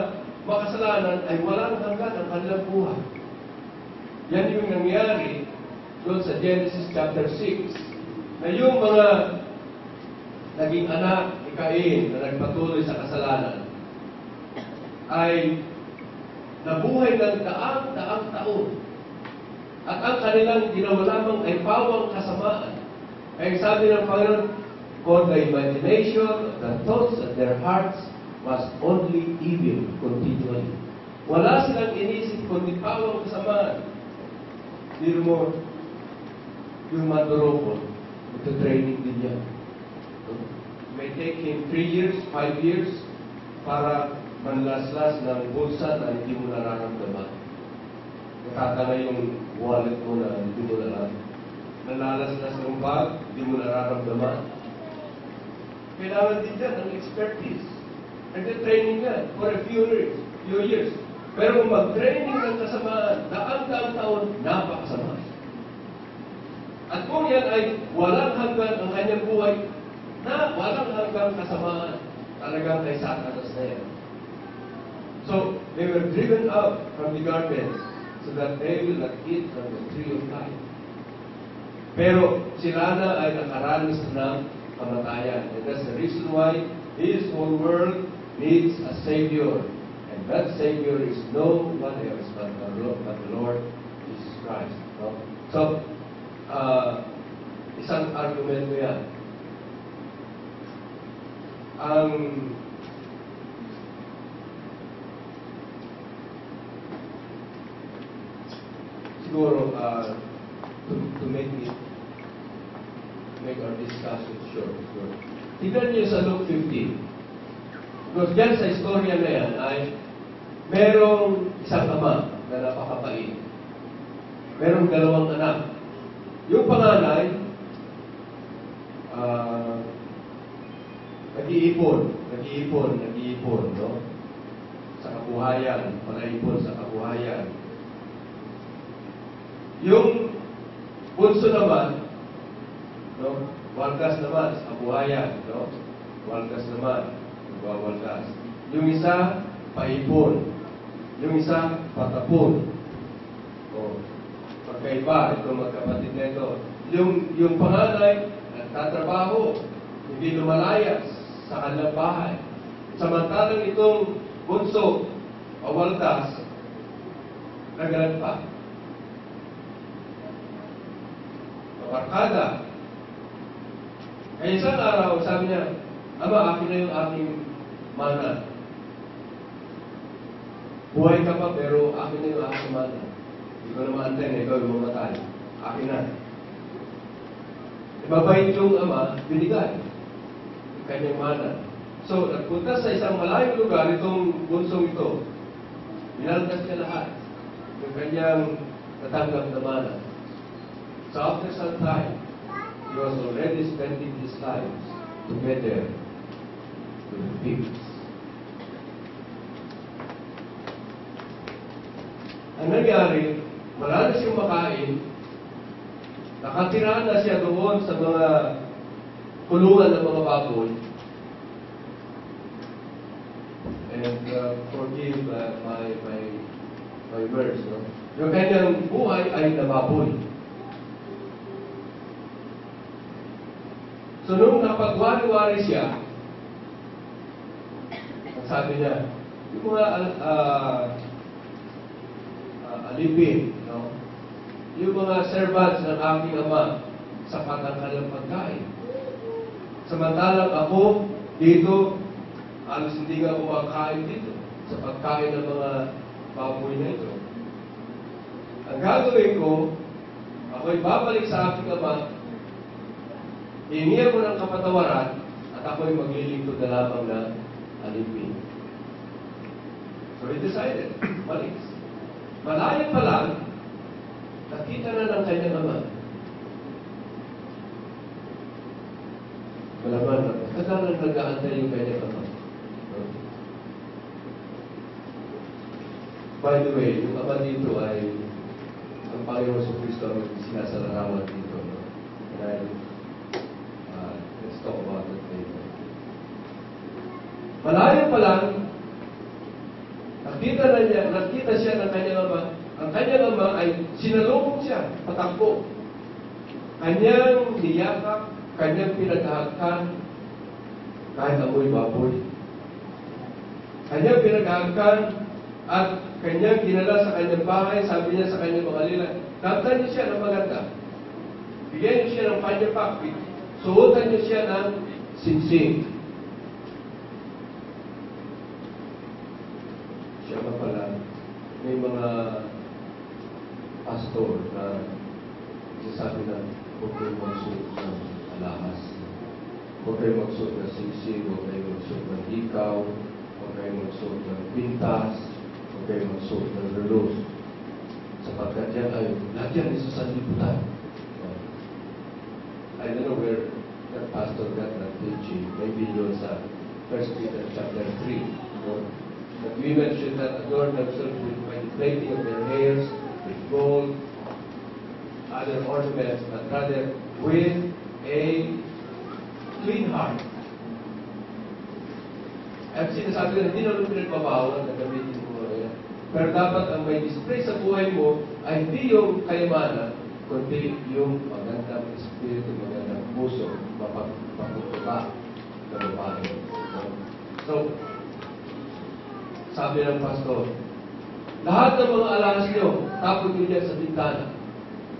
makasalanan ay walang hanggan ang kanilang buhay. Yan yung nangyari doon sa Genesis chapter 6. Na yung mga naging anak ni Cain na nagpatuloy sa kasalanan ay nabuhay ng daang taon. At ang kanilang ginawa lamang ay pawang kasamaan. Kaya sabi ng Panginoon, for the imagination, the thoughts of their hearts was only evil continually. Wala silang inisip kundi pawang kasamaan. Hindi mo, yung mandoroko, ito training din yan. may take him 3 years, 5 years para manlaslas ng bulsa na hindi mo nararamdaman. Nakatala yung wallet mo na hindi mo nararamdaman. Nalalaslas ng bag, hindi mo nararamdaman. Kailangan din dyan ng expertise. Nag-training yan for a few years. Pero kung mag-training ng kasamaan, daang-daang taon, napakasama. At kung yan ay walang hanggan ang kanyang buhay, na walang hanggang kasamaan, talagang kay Satanas na yan. So, they were driven out from the garden so that they will not eat from the tree of life. Pero sila na ay nakaranas ng kamatayan. And that's the reason why this whole world needs a Savior. And that Savior is no one else but the Lord Jesus Christ. No? So, isang argumento yan. Siguro, to make our discussion short. Tignan niyo sa Luke 15. Because dyan sa istorya na yan ay merong isang ama na napakapait. Merong dalawang anak. Yung panganay, nag-iipon, no? Sa kabuhayan, panaipon sa kabuhayan. Yung bunso naman, no? Waldas naman sa kabuhayan, no? Waldas naman, nagwawaldas. Yung isa, paipon. Yung isa, patapon. O, magkaiba, ito magkapatid na ito. Yung panganay, nagtatrabaho, hindi lumalayas sa kanilang bahay. Samantalang itong bunso, pawaldas, naglalagpa. Kabarkada. Kaya isang araw, sabi niya, Ama, akin na yung aking mana. Buhay ka pa, pero akin na yung aking mana. Hindi ko na maantay na ikaw yung mamatay. Akin na. Mabait yung ama, binigay. Kanyang mana. So, nagpunta sa isang malayong lugar, itong bunsong ito. Binaldas niya lahat. Yung kanyang natanggap na mana. So, after some time, he was already spending his life together with the pigs. Ang nangyari, wala na siyang makain, nakatira na siya doon sa mga kulungan ng mga baboy. And forgive my words, no? Yung kanyang buhay ay nababoy. So, nung napagwari-wari siya, sabi niya, yung mga alipin, no? Yung mga servants ng aking ama, sapat ang kanilang pagkain. Samantalang ako, dito, halos hindi nga kumakain dito sa pagkain ng mga baboy na ito. Ang gagawin ko, ako'y babalik sa aking ama, hihingihan ko ng kapatawaran, at ako'y maglilingkod na lamang na alipin. So he decided, balik. Malayo pa lang, nakita na ng kanyang ama. Malaman na, kadalang nag-aantay yung kanyang ama. By the way, yung ama dito ay ang Panginoon sa Kristo ang sinasalarawan dito. No? And let's talk about it later. Malayo pa lang, nakita siya ng kanyang ama. Ang kanyang ama ay sinalubong siya, patakbo. Kanyang niyakap, kanyang pinaghahagkan, kahit amoy baboy. Kanyang pinaghahagkan, at kanyang dinala sa kanyang bahay, sabi niya sa kanyang mga lila, dabtan niyo siya ng maganda. Bigyan niyo siya ng panya-pakpit. Suotan niyo siya ng sinsing. Siya nga pala, may mga pastor na sasabi na huwag kayong magsuot ng alahas. Huwag kayo magsuot ng sigsig, huwag kayo magsuot ng hikaw, huwag kayo magsuot ng pintas, huwag kayo magsuot ng relos. Sapagkat yan ay lahat yan isa sa liputan. I don't know where the pastor got that teaching. Maybe yun sa 1 Peter chapter 3. But we mentioned that adorn themselves by the plaiting of their hairs, with gold, other ornaments, but rather with a clean heart. At sinasabi na hindi naman pinagbabawal na gamitin mo yan. Pero dapat ang may display sa buhay mo ay hindi yung kayamanan, kundi yung magandang espiritu, magandang puso, mapagpaputuba na babae. So, sabi ng pastor, lahat ng mga alas nyo, tapon nyo dyan sa bintana.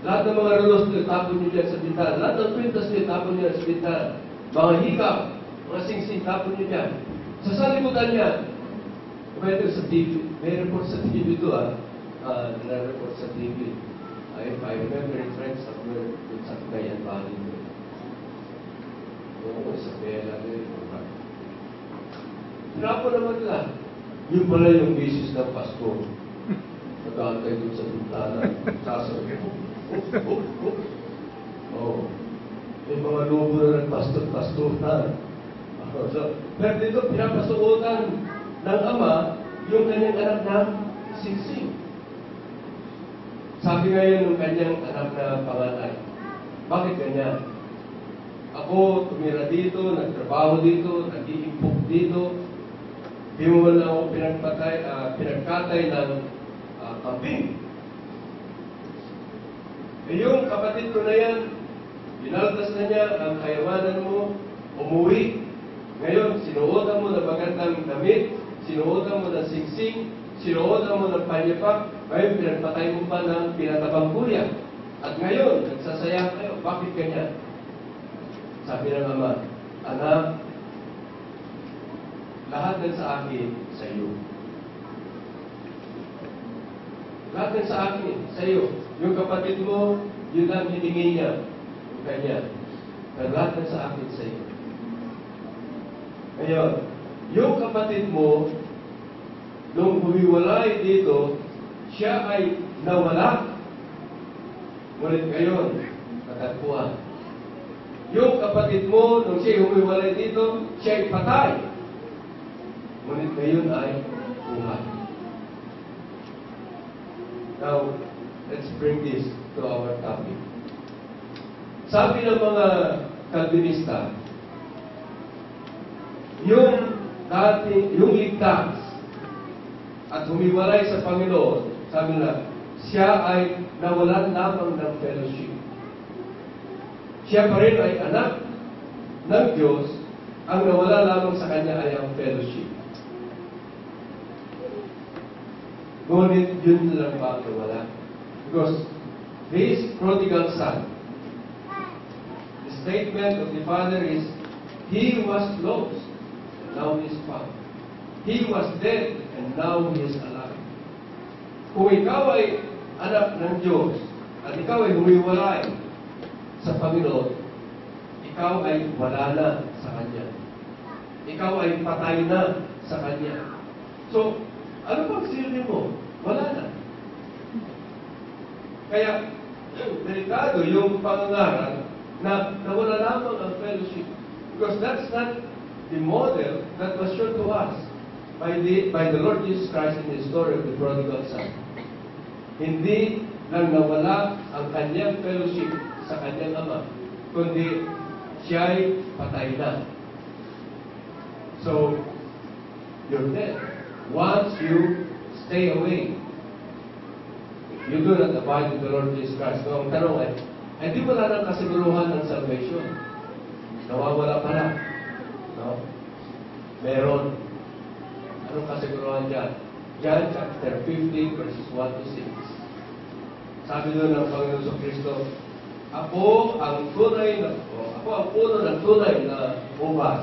Lahat ng mga relos nyo, tapon nyo dyan sa bintana. Lahat ng kwintas nyo, tapon nyo sa bintana. Mga hikaw, mga singsing, tapon nyo dyan. Sa salibutan yan, pwede sa TV, may report sa TV ito na-report sa TV. If I remember it right, somewhere in Sakayan Valley. Oo, sa Bela din. Hirapo naman lang. Yun pala yung misis ng Pasko. Nag-aantay dun sa bintana. Sasabi, oh. May mga lobo na ng pastor na. Pero dito, pinapasuotan ng ama yung kanyang anak na singsing. Sabi ngayon ng kanyang anak na panganay, bakit ganyan? Ako, tumira dito, nagtrabaho dito, nag-iimpok dito, di mo man ako pinagkatay ng kambing. Yung kapatid ko na yan, binaltas na niya ang kayamanan mo, umuwi. Ngayon, sinuotan mo ng magandang damit, sinuotan mo ng singsing, sinuotan mo ng panyapak, ngayon pinagpatay mo pa ng pinatabang kuya. At ngayon, nagsasayang kayo. Bakit ganyan? Sabi ng ama, anak, lahat ng sa akin, sa iyo. Lahat ng sa akin, sa iyo. Yung kapatid mo, yun ang hiningi niya. Yung kanya. Pero lahat ng sa akin, sa iyo. Ngayon, yung kapatid mo, nung humiwalay dito, siya ay nawala. Ngunit ngayon, natagpuan. Yung kapatid mo, nung siya humiwalay dito, siya ay patay. Ngunit ngayon ay buhay. Now, let's bring this to our topic. Sabi ng mga Calvinista, yung ligtas at humiwalay sa Panginoon, sabi na, siya ay nawalan lamang ng fellowship. Siya pa rin ay anak ng Diyos, ang nawala lamang sa kanya ay ang fellowship. Ngunit yun lang ba nawala? Because his prodigal son, the statement of the father is, he was lost, and now he is found. He was dead, and now he is alive. Kung ikaw ay anak ng Diyos, at ikaw ay humiwalay sa Panginoon, ikaw ay wala na sa Kanya. Ikaw ay patay na sa Kanya. So, ano pang silbi mo? Wala na. Kaya, delikado yung pangangaral na nawala lamang ang fellowship. Because that's not the model that was shown to us by the Lord Jesus Christ in the story of the prodigal son. Hindi lang nawala ang kanyang fellowship sa kanyang ama, kundi siya'y patay na. So, you're dead. Once you stay away, you do not abide with the Lord Jesus Christ. So, ang tanong ay di wala nang kasiguruhan ng salvation. Nawawala pala. No? Meron. Anong kasiguruhan dyan? John chapter 15, verses 1 to 6. Sabi doon ng Panginoon sa Kristo, ako ang puno ng tunay na ubas.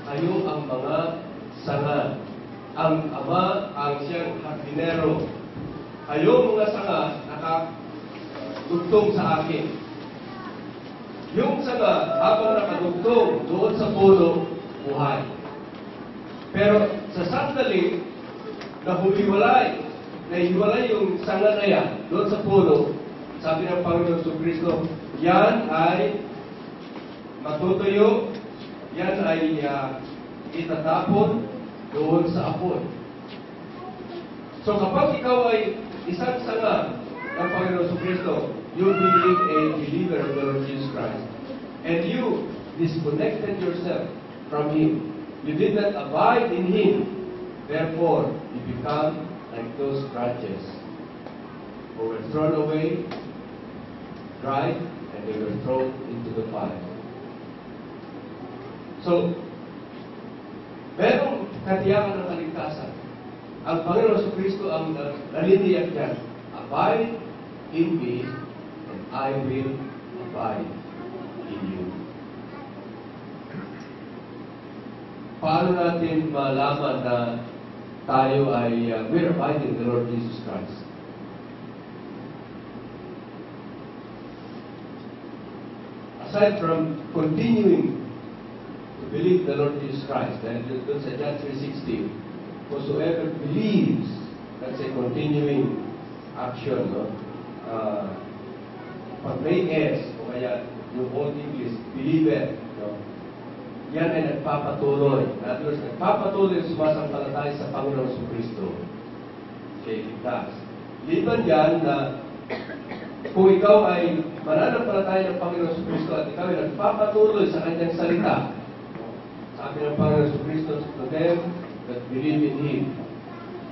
Kayo ang mga sanga. Ang ama ang siyang hardinero. Kayo mga sanga nakatugtong sa akin. Yung sanga, habang nakadugtong doon sa puno, buhay. Pero sa sandali, nahiwalay yung sanga na yan doon sa puno, sabi ng Panginoon Kristo, yan ay matutuyo, yan ay itatapon doon sa apoy. So kapag ikaw ay isang sanga ng Panginoon Kristo, you being a believer of the Lord Jesus Christ, and you disconnected yourself from Him, you did not abide in Him, therefore you become like those branches who were thrown away, dried, and they were thrown into the fire. So, merong katiyakan ng kaligtasan. Ang Panginoon Kristo ang naliniyak dyan. Abide in me, and I will abide in you. Paano natin malaman na tayo ay we're abiding in the Lord Jesus Christ? Aside from continuing to believe the Lord Jesus Christ, dahil doon sa John 3:16, whosoever believes, that's a continuing action, no? Pag may S, o kaya yung Old English, believer, no? Yan ay nagpapatuloy. In other words, nagpapatuloy sumasampalataya sa Panginoon Kristo. Okay, ligtas. Liban yan na kung ikaw ay mananampalataya ng Panginoon Kristo at ikaw ay nagpapatuloy sa kanyang salita, sabi ng Panginoon Kristo to them that believe in Him,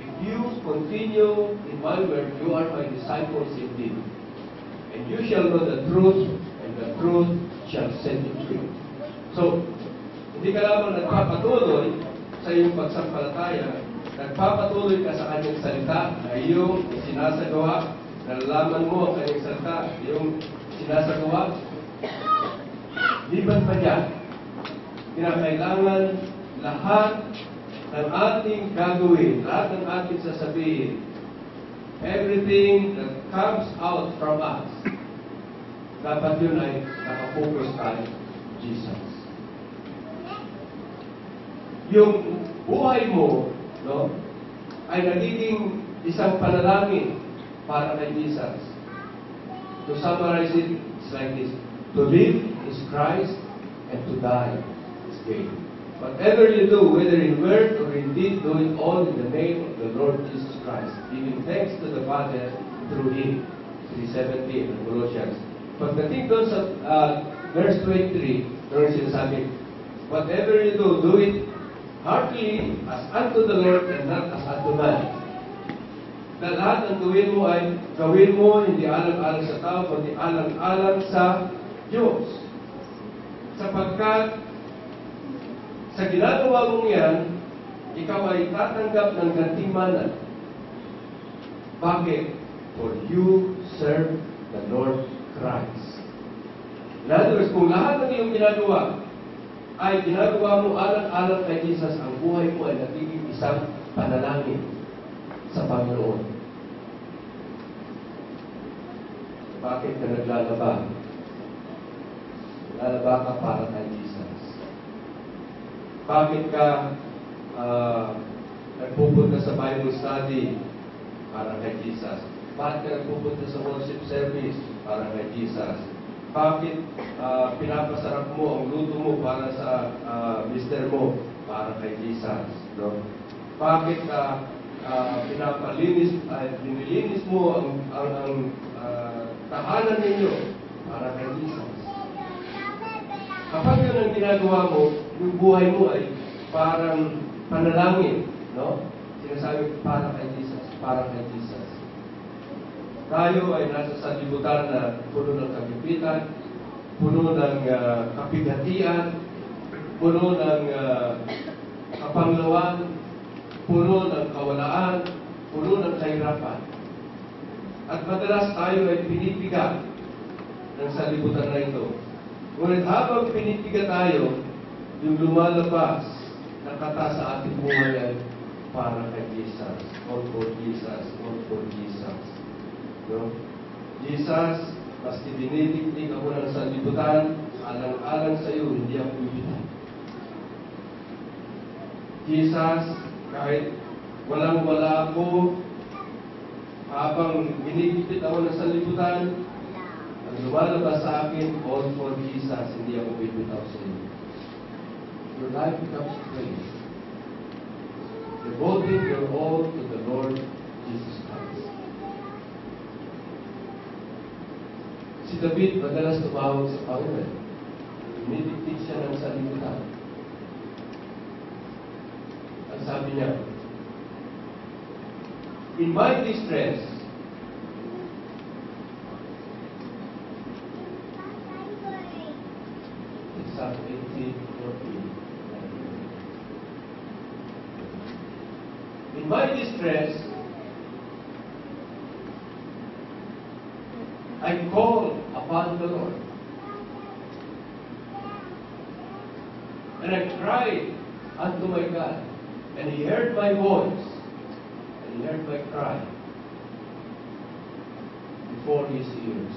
if you continue in my word, you are my disciples indeed. And you shall know the truth, and the truth shall set you free. So, hindi ka lamang nagpapatuloy sa iyong pagsampalataya, nagpapatuloy ka sa kanyang salita na iyong sinasagawa, nalalaman mo ang kanyang salita, iyong sinasagawa. Liban pa dyan, kinakailangan lahat ng ating gagawin, lahat ng ating sasabihin, everything that comes out from us, dapat yun ay nakafocus tayo, Jesus. Yung buhay mo, no, ay nagiging isang panalangin para kay Jesus. To summarize it, it's like this: to live is Christ, and to die is gain. Whatever you do, whether in word or in deed, do it all in the name of the Lord Jesus Christ, giving thanks to the Father through Him. 3:17 in Colossians. Pagdating doon sa verse 23, doon sinasabi, whatever you do it heartily as unto the Lord and not as unto man. Na lahat ng gawin mo hindi alang-alang sa tao, kundi alang-alang sa Diyos. Sapagkat sa ginagawa mong yan, ikaw ay tatanggap ng gantimanan. Bakit? For you serve the Lord Christ. In other words, kung lahat ng iyong ginagawa ay ginagawa mo alang-alang kay Jesus, ang buhay mo ay nagiging isang panalangin sa Panginoon. Bakit ka naglalaba? Naglalaba ka para kay Jesus. Bakit ka nagpupunta sa Bible study para kay Jesus? Bakit ka nagpupunta sa worship service para kay Jesus? Bakit pinapasarap mo ang luto mo para sa mister mo para kay Jesus? No? Bakit dinilinis mo ang tahanan ninyo para kay Jesus? Kapag yun ang ginagawa mo, yung buhay mo ay parang panalangin, no? Sinasabi para kay Jesus, para kay Jesus. Tayo ay nasa sanlibutan na puno ng kagipitan, puno ng kapigatian, puno ng kapanglawan, puno ng kawalaan, puno ng kahirapan. At madalas tayo ay pinipiga ng sanlibutan na ito. Ngunit habang pinipiga tayo, yung lumalabas na kata sa ating buhay ay para kay Jesus, all for Jesus, all for Jesus. No? Jesus Maski dinidigdig ako ng sanlibutan, alang-alang sa iyo, hindi ako bibitaw. Jesus, kahit walang-wala ako, habang binigipit ako ng sanlibutan, ang lumalabas sa akin, all for Jesus, hindi ako bibitaw sa iyo. Your life becomes praise. Devoting your all to the Lord Jesus Christ. Si David madalas tumawag sa Panginoon. Dinidiktik siya ng sanlibutan. Ang sabi niya, in my distress, it's Psalm 18:14. In my distress, I call upon the Lord. And I cried unto my God. And He heard my voice. And He heard my cry before His ears.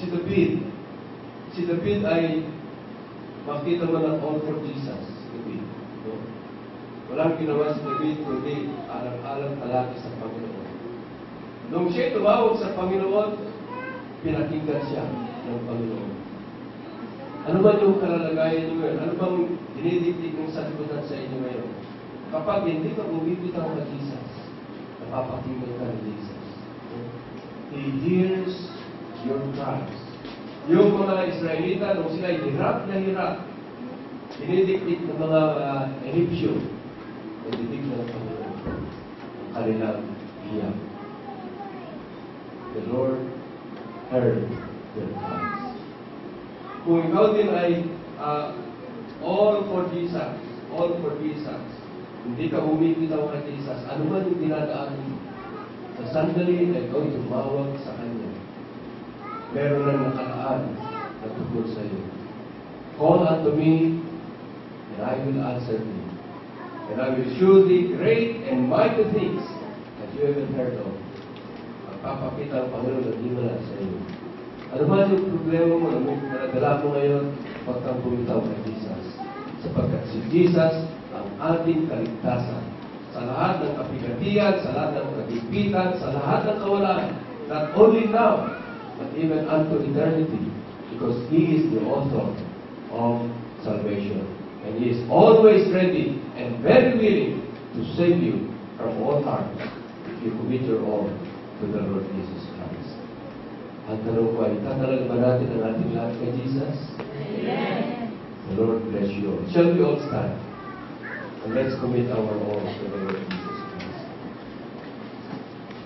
Si David ay makita mo ng all for Jesus. David. No? Walang ginawa si David kundi alang-alang palagi sa Panginoon. Nung siya tumawag sa Panginoon, pinakinggan siya ng Panginoon. Ano ba yung kalalagayan niyo ngayon? Ano bang dinidikdik ng sanlibutan sa inyo ngayon? Kapag hindi ka bumibitaw kay Jesus, napapakinggan ka ni Jesus. He hears your cries. Yung mga Israelita, nung sila hirap na hirap, dinidikdik ng mga Egyptio, nagdidig ng Panginoon ang kanilang iyak. The Lord heard their cries. Kung ikaw din ay all for Jesus, hindi ka bumibitaw kay Jesus, ano man yung dinadaan mo, sa sandali na ikaw tumawag sa Kanya, meron na nakalaan na tungkol sa iyo. Call unto me, and I will answer thee, and I will show thee great and mighty things that you haven't heard of. Papakita ang Panginoon na di wala sa iyo. Ano man yung problema mo na nadala mo ngayon, huwag kang bumitaw kay Jesus. Sapagkat si Jesus ang ating kaligtasan. Sa lahat ng kapigatian, sa lahat ng kagipitan, sa lahat ng kawalan. Not only now, but even unto eternity. Because He is the author of salvation. And He is always ready and very willing to save you from all harm if you commit your all to the Lord Jesus Christ. Ang tanong ko ay, tatalaga ba natin ang ating lahat kay Jesus? Amen. The Lord bless you all. Shall we all stand? And let's commit our all to the Lord Jesus Christ.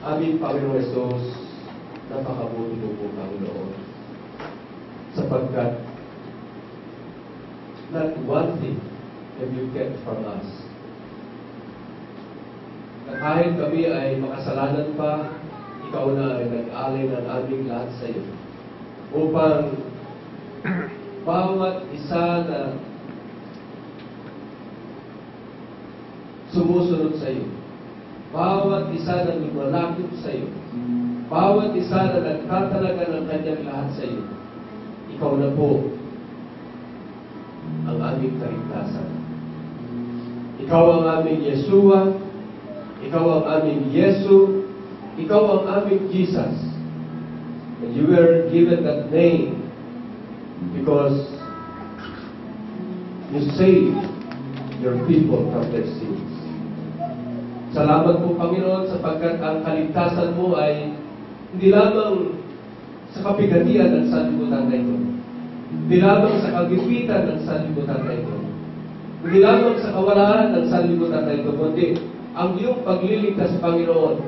Aming Panginoon Jesus, napakabuti mo po, Panginoon. Sapagkat, not one thing have you kept from us. Na kahit kami ay makasalanan pa, ikaw na ay nag-alay ng aming lahat sa iyo. Upang bawat isa na sumusunod sa iyo, bawat isa na lumalapit sa iyo, bawat isa na nagtatalaga ng kanyang lahat sa iyo, ikaw na po ang aming kaligtasan. Ikaw ang aming Yeshua, ikaw ang aming Yesu, ikaw ang aming Jesus. And you were given that name because you saved your people from their sins. Salamat po, Panginoon, sapagkat ang kaligtasan mo ay hindi lamang sa kapigatian ng sanlibutan na ito, hindi lamang sa kagipitan ng sanlibutan na ito, hindi lamang sa kawalaan ng sanlibutan na ito, kundi ang iyong pagliligtas, Panginoon,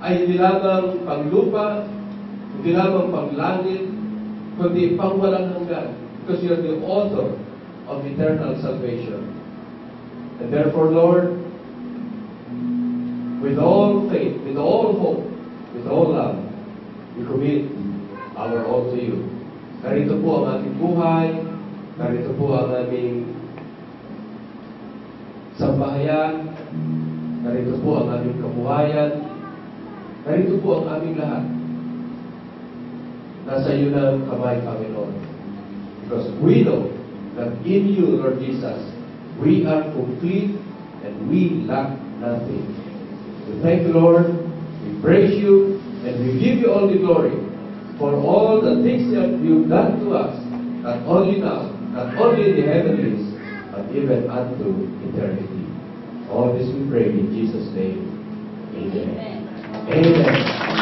ay hindi lamang panglupa, hindi lamang panglangit, kundi pangwalang hanggan, because you are the author of eternal salvation. And therefore, Lord, with all faith, with all hope, with all love, we commit our all to you. Narito po ang aming buhay, narito po ang aming sambahayan, narito po ang aming kabuhayan, Narito po ang aming lahat. Nasa iyo na ang kamay, Panginoon. Because we know that in you, Lord Jesus, we are complete and we lack nothing. We thank you, Lord. We praise you and we give you all the glory for all the things that you've done to us, not only now, not only in the heavenlies, but even unto eternity. All this we pray in Jesus' name. Amen. Amen.